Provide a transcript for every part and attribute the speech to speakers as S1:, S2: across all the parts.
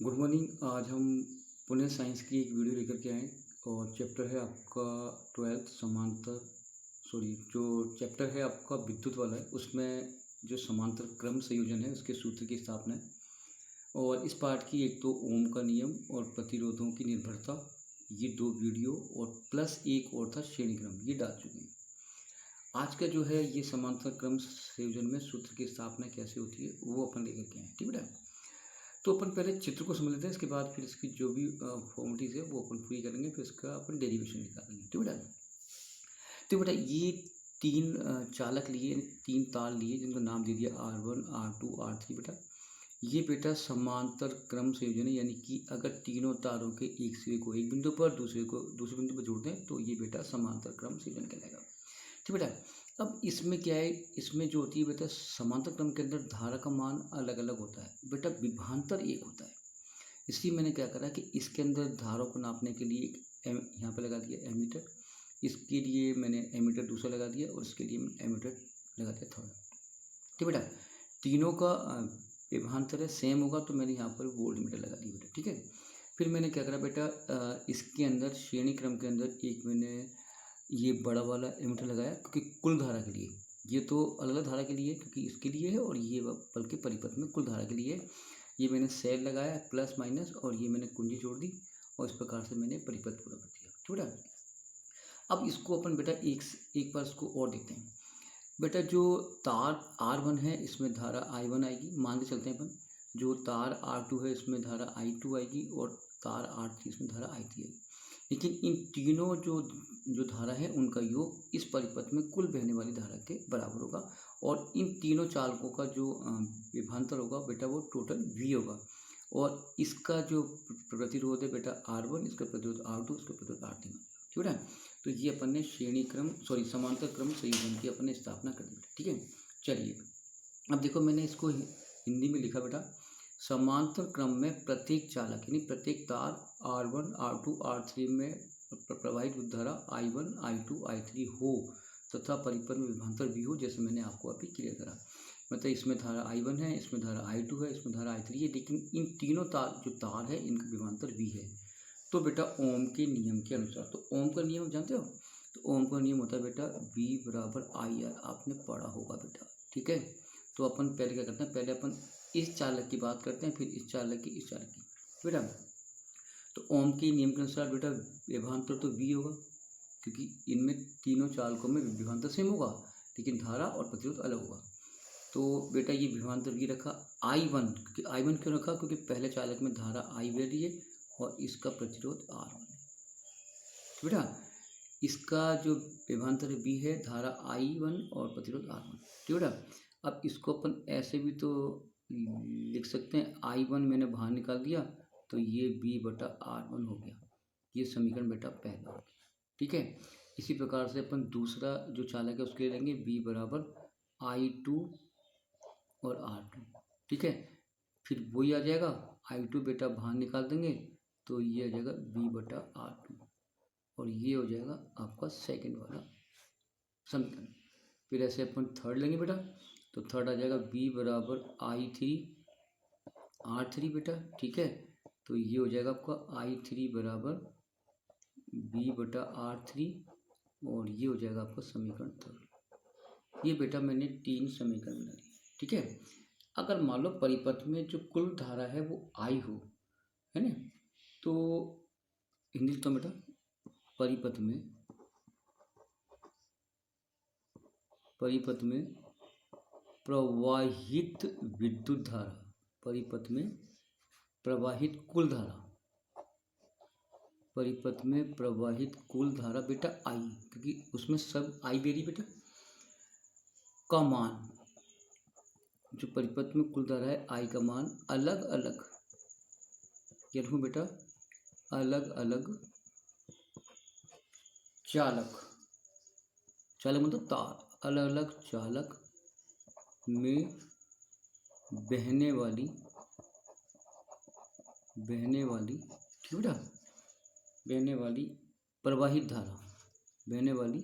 S1: Good morning. आज हम Pune science की एक वीडियो लेकर के आए और चैप्टर है आपका 12th समांतर जो चैप्टर है आपका विद्युत वाला है, उसमें जो समांतर क्रम संयोजन है उसके सूत्र की स्थापना है। और इस पार्ट की एक तो ओम का नियम और प्रतिरोधों की निर्भरता, ये दो वीडियो और प्लस एक और था श्रेणी क्रम, ये डाल चुके हैं। आज का जो है ये समांतर क्रम संयोजन में सूत्र की स्थापना कैसे होती है वो अपन लेकर के आए, ठीक है। तो अपन पहले चित्र को समझ लेते हैं, इसके बाद फिर इसकी जो भी फॉर्मेलिटीज है वो अपन पूरी करेंगे, फिर इसका अपन डेरिवेशन निकालेंगे, ठीक है। तो बेटा ये तीन चालक लिए, तीन तार लिए जिनका नाम दे दिया R1 R2 R3। बेटा ये बेटा समांतर क्रम संयोजन है, यानी कि अगर तीनों तारों के एक सिरे को एक बिंदु पर दूसरे को दूसरे बिंदु पर जोड़ते हैं तो ये बेटा समांतर क्रम संयोजन कहलाएगा, ठीक बेटा। अब इसमें क्या है, इसमें जो होती है बेटा समांतर क्रम के अंदर धारा का मान अलग अलग होता है बेटा, विभवांतर एक होता है। इसलिए मैंने क्या करा कि इसके अंदर धारा को नापने के लिए एक यहाँ पे लगा दिया एमीटर, इसके लिए मैंने एमीटर दूसरा लगा दिया और इसके लिए मैंने एमीटर लगा दिया थर्ड, ठीक बेटा। तीनों का विभवांतर है सेम होगा तो मैंने यहाँ पर वोल्ट मीटर लगा दिया बेटा, ठीक है। फिर मैंने क्या करा बेटा, इसके अंदर श्रेणी क्रम के अंदर एक मैंने ये बड़ा वाला एमीटर लगाया क्योंकि कुल धारा के लिए, ये तो अलग अलग धारा के लिए क्योंकि इसके लिए है और ये बल्कि परिपथ में कुल धारा के लिए ये मैंने सेल लगाया प्लस माइनस और ये मैंने कुंजी जोड़ दी और इस प्रकार से मैंने परिपथ पूरा कर दिया, ठीक बेटा। अब इसको अपन बेटा एक बार इसको और देखते हैं। बेटा जो तार R1 है इसमें धारा I1 आएगी, मान के चलते हैं अपन। जो तार R2 है इसमें धारा I2 आएगी और तार R3 इसमें धारा I3 आएगी। लेकिन इन तीनों जो जो धारा है उनका योग इस परिपथ में कुल बहने वाली धारा के बराबर होगा और इन तीनों चालकों का जो विभवांतर होगा बेटा वो टोटल V होगा। और इसका जो प्रतिरोध है बेटा R1, इसका प्रतिरोध R2, इसका प्रतिरोध R3, ठीक है। तो ये अपन ने समांतर क्रम संयोजन की अपन ने स्थापना कर दी, ठीक है। चलिए अब देखो मैंने इसको हिंदी में लिखा बेटा, समांतर क्रम में प्रत्येक चालक यानी प्रत्येक तार R1 R2 R3 में प्रवाहित विद्युत धारा I1 I2 I3 हो तथा परिपथ में विभवांतर V हो, जैसे मैंने आपको अभी क्लियर करा। मतलब इसमें धारा I1 है, इसमें धारा I2 है, इसमें धारा I3 है, लेकिन इन तीनों तार है इनका विभवांतर V है। तो बेटा ओम के नियम के अनुसार, तो ओम का नियम जानते हो, तो ओम का नियम होता है बेटा V बराबर IR, आपने पढ़ा होगा बेटा, ठीक है। तो अपन पहले क्या करते हैं, पहले अपन इस चालक की बात करते हैं, फिर इस चालक की, इस चालक की, बेटा। तो ओम के नियम के अनुसार बेटा विभवांतर तो V होगा क्योंकि इनमें तीनों चालकों में विभवांतर सेम होगा लेकिन धारा और प्रतिरोध अलग होगा। तो बेटा ये विभवांतर V रखा I1, क्योंकि I1 क्यों रखा, क्योंकि पहले चालक में धारा I वेरी है और इसका प्रतिरोध R1 है, तो बेटा इसका जो विभवांतर V है धारा I1 और प्रतिरोध R1, ठीक बेटा। अब इसको अपन ऐसे भी तो लिख सकते हैं, I1 मैंने बाहर निकाल दिया तो ये V बटा R1 हो गया, ये समीकरण बेटा पहला हो गया, ठीक है। इसी प्रकार से अपन दूसरा जो चालक है उसके लिए लेंगे V बराबर I2 और R2, ठीक है। फिर वही आ जाएगा, I2 बेटा बाहर निकाल देंगे तो ये आ जाएगा V बटा R2 और ये हो जाएगा आपका सेकंड वाला समीकरण। फिर ऐसे अपन थर्ड लेंगे बेटा, तो थर्ड आ जाएगा V बराबर I3 R3 बेटा, ठीक है। तो ये हो जाएगा आपका I3 बराबर V बटा R3 और ये हो जाएगा आपका समीकरण थर्ड। ये बेटा मैंने तीन समीकरण बना दिए, ठीक है। अगर मान लो परिपथ में जो कुल धारा है वो I हो, है ना, तो हिंदी तो बेटा परिपथ में प्रवाहित विद्युत धारा, परिपथ में प्रवाहित कुल धारा, परिपथ में प्रवाहित कुल धारा बेटा I, क्योंकि उसमें सब I वेरी बेटा का मान, जो परिपथ में कुल धारा है I का मान अलग अलग, क्या लिखूं बेटा, अलग अलग चालक मतलब तार, अलग अलग चालक में बहने वाली, ठीक बेटा, बहने वाली प्रवाहित धारा, बहने वाली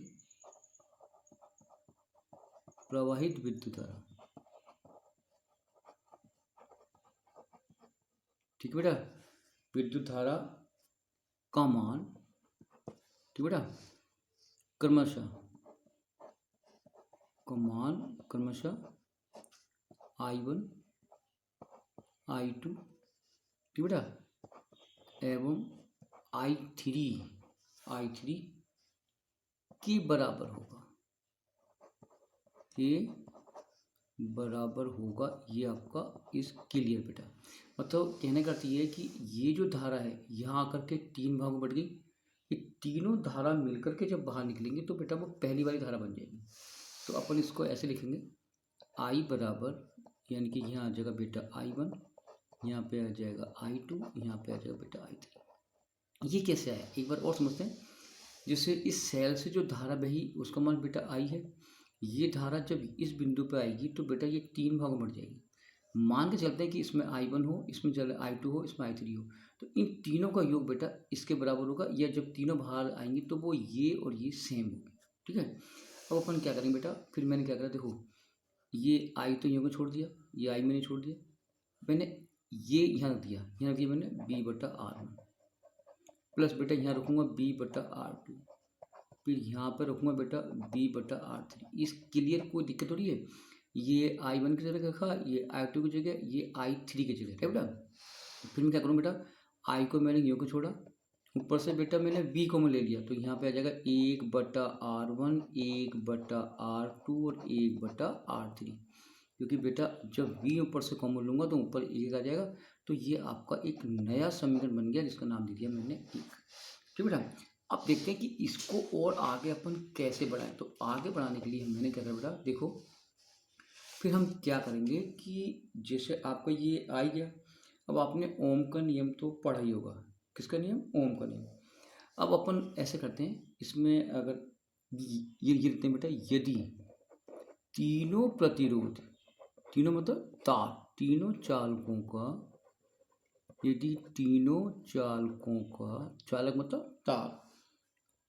S1: प्रवाहित विद्युत धारा, ठीक है बेटा, विद्युत धारा का मान, ठीक बेटा, क्रमशः I1 I2, ठीक बेटा, एवं I3 के बराबर होगा, ये बराबर होगा। ये आपका इस क्लियर बेटा, मतलब कहने का अर्थ ये है कि ये जो धारा है यहाँ आकर के 3 भागों में बढ़ गई। ये तीनों धारा मिलकर के जब बाहर निकलेंगे तो बेटा वो पहली वाली धारा बन जाएगी। तो अपन इसको ऐसे लिखेंगे, I बराबर, यानी कि यहाँ आ जाएगा बेटा I1, यहाँ पे आ जाएगा I2, यहाँ पे आ जाएगा बेटा I3। ये कैसे आया एक बार और समझते हैं। जैसे इस सेल से जो धारा बही उसका मान बेटा I है। ये धारा जब इस बिंदु पे आएगी तो बेटा ये 3 भागों में बढ़ जाएगी। मान के चलते हैं कि इसमें I1 हो, इसमें I2 हो, इसमें I3 हो, तो इन तीनों का योग बेटा इसके बराबर होगा, या जब तीनों बाहर आएंगी तो वो ये और ये सेम होगी। ठीक है, अब अपन क्या करेंगे बेटा, फिर मैंने क्या करा, देखो ये I तो यूँ को छोड़ दिया, ये I मैंने छोड़ दिया, मैंने ये यहाँ रख दिया, मैंने B/R1 प्लस बेटा यहाँ रखूँगा B/R2, फिर यहाँ पर रखूँगा बेटा B/R3। इस क्लियर कोई दिक्कत हो रही है? ये I1 की जगह रखा, ये I2 की जगह, ये I3 की जगह है बेटा। फिर मैं क्या करूँ बेटा, I को मैंने यूँ को छोड़ा, ऊपर से बेटा मैंने B को मैं ले लिया, तो यहाँ पे आ जाएगा 1/R1, 1/R2 और 1/R3, क्योंकि बेटा जब B ऊपर से कॉमन लूँगा तो ऊपर 1 आ जाएगा। तो ये आपका एक नया समीकरण बन गया जिसका नाम दे दिया मैंने 1। ठीक बेटा, अब देखते हैं कि इसको और आगे अपन कैसे बढ़ाएं। तो आगे बढ़ाने के लिए मैंने क्या करा बेटा, देखो फिर हम क्या करेंगे कि जैसे आपको ये आ गया, अब आपने ओम का नियम तो पढ़ा ही होगा। किसका नियम? ओम का नियम। अब अपन ऐसे करते हैं, इसमें अगर ये लिखते हैं बेटा, यदि तीनों प्रतिरोध, तीनों मतलब तार, तीनों चालकों का, यदि तीनों चालकों का, चालक मतलब तार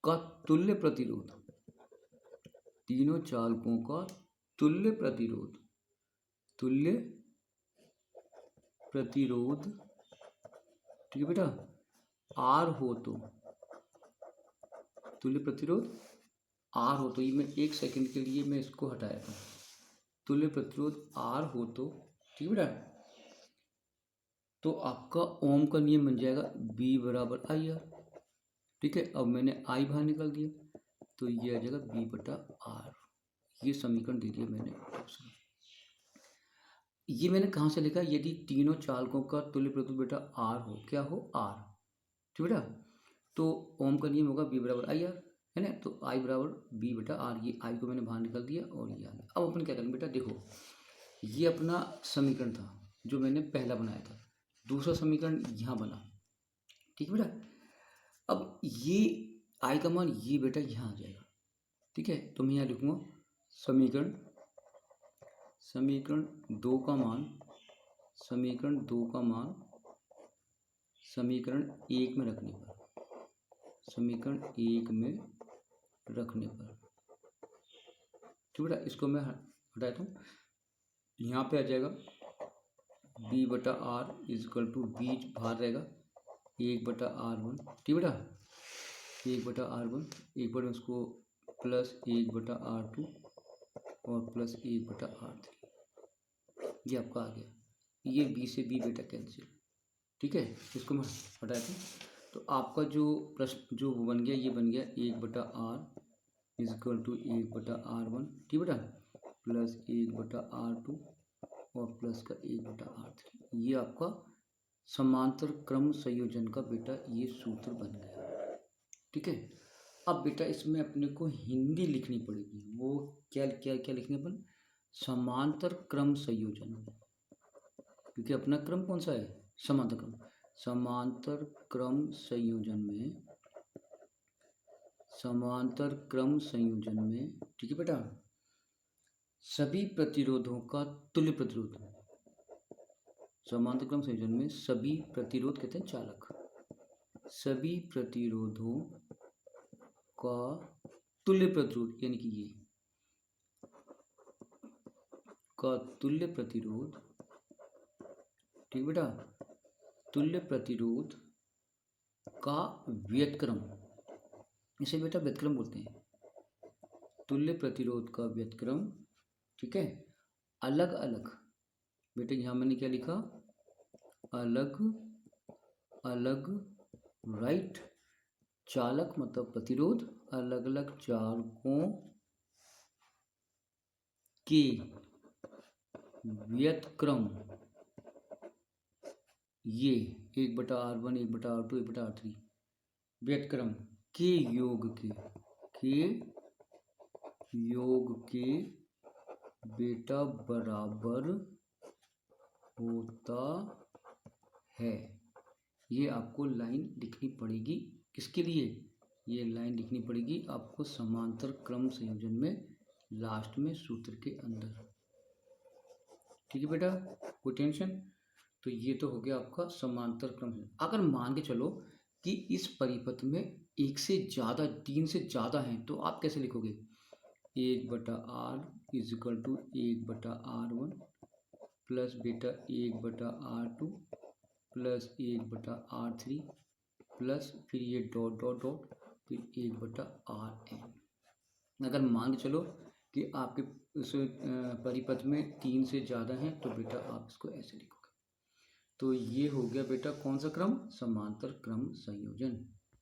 S1: का तुल्य प्रतिरोध, तीनों चालकों का तुल्य प्रतिरोध, ठीक है बेटा, आर हो तो, तुल्य प्रतिरोध आर हो तो, ये मैं 1 सेकंड के लिए मैं इसको हटाया था, तुल्य प्रतिरोध आर हो तो, ठीक है बेटा, तो आपका ओम का नियम बन जाएगा B/IR। ठीक है, अब मैंने I बाहर निकाल दिया, तो ये आ जाएगा B/R। ये समीकरण दे दिया मैंने। ये मैंने कहाँ से लिखा? यदि तीनों चालकों का तुल्य प्रतिरोध बेटा R हो, क्या हो? R। ठीक बेटा, तो ओम का नियम होगा B/IR, है ना। तो I बराबर B/R, ये I को मैंने बाहर निकाल दिया और ये आ गया। अब अपन क्या करेंगे बेटा, देखो ये अपना समीकरण था जो मैंने पहला बनाया था, दूसरा समीकरण यहाँ बना। ठीक है बेटा, अब ये I का मान ये बेटा यहाँ आ जाएगा। ठीक है, तो मैं यहाँ लिखूँगा समीकरण 2 का मान, समीकरण 1 में रखने पर, समीकरण 1 में रखने पर, ठीक बेटा, इसको मैं हटाता हूँ। यहाँ पे आ जाएगा B/R इजकल टू बीच बाहर रहेगा 1/R1। ठीक बेटा, 1/R1, एक बार उसको प्लस 1/R2 और प्लस 1/R3, ये आपका आ गया। ये B से B बेटा कैंसिल। ठीक है, इसको मैं हटाता हूँ। तो आपका जो प्रश्न जो बन गया, ये बन गया 1/R इजकल टू 1/R1, ठीक बेटा, प्लस 1/R2 और प्लस का 1/R3। ये आपका समांतर क्रम संयोजन का बेटा ये सूत्र बन गया। ठीक है, अब बेटा इसमें अपने को हिंदी लिखनी पड़ेगी। वो क्या क्या क्या लिखने पर? समांतर क्रम संयोजन, क्योंकि अपना क्रम कौन सा है? समांतर क्रम। समांतर क्रम संयोजन में, समांतर क्रम संयोजन में, ठीक है बेटा, सभी प्रतिरोधों का तुल्य प्रतिरोध, समांतर क्रम संयोजन में सभी प्रतिरोध कहते हैं चालक, सभी प्रतिरोधों का तुल्य प्रतिरोध, यानी कि ये का तुल्य प्रतिरोध, ठीक बेटा, तुल्य प्रतिरोध का व्युत्क्रम, इसे बेटा व्युत्क्रम बोलते हैं। तुल्य प्रतिरोध का व्युत्क्रम, ठीक है। अलग अलग, बेटे यहाँ मैंने क्या लिखा, अलग अलग, राइट। चालक मतलब प्रतिरोध, अलग अलग चालकों के व्युत्क्रम, ये 1/R1, 1/R2, 1/R3, व्युत्क्रम के योग के बेटा बराबर होता है। ये आपको लाइन लिखनी पड़ेगी, किसके लिए, ये लाइन लिखनी पड़ेगी आपको समांतर क्रम संयोजन में, लास्ट में सूत्र के अंदर, ठीक है बेटा, कोई टेंशन। तो ये तो हो गया आपका समांतर क्रम। अगर मान के चलो कि इस परिपथ में एक से ज़्यादा, 3 से ज़्यादा हैं, तो आप कैसे लिखोगे, 1/R is equal to 1/R1 plus बेटा 1/R2 प्लस 1/R3 प्लस फिर ये डॉट डॉट डॉट फिर 1/Rn। अगर मान के चलो कि आपके उस परिपथ में 3 से ज़्यादा हैं, तो बेटा आप इसको ऐसे लिखोगे। तो ये हो गया बेटा कौन सा क्रम, समांतर क्रम संयोजन।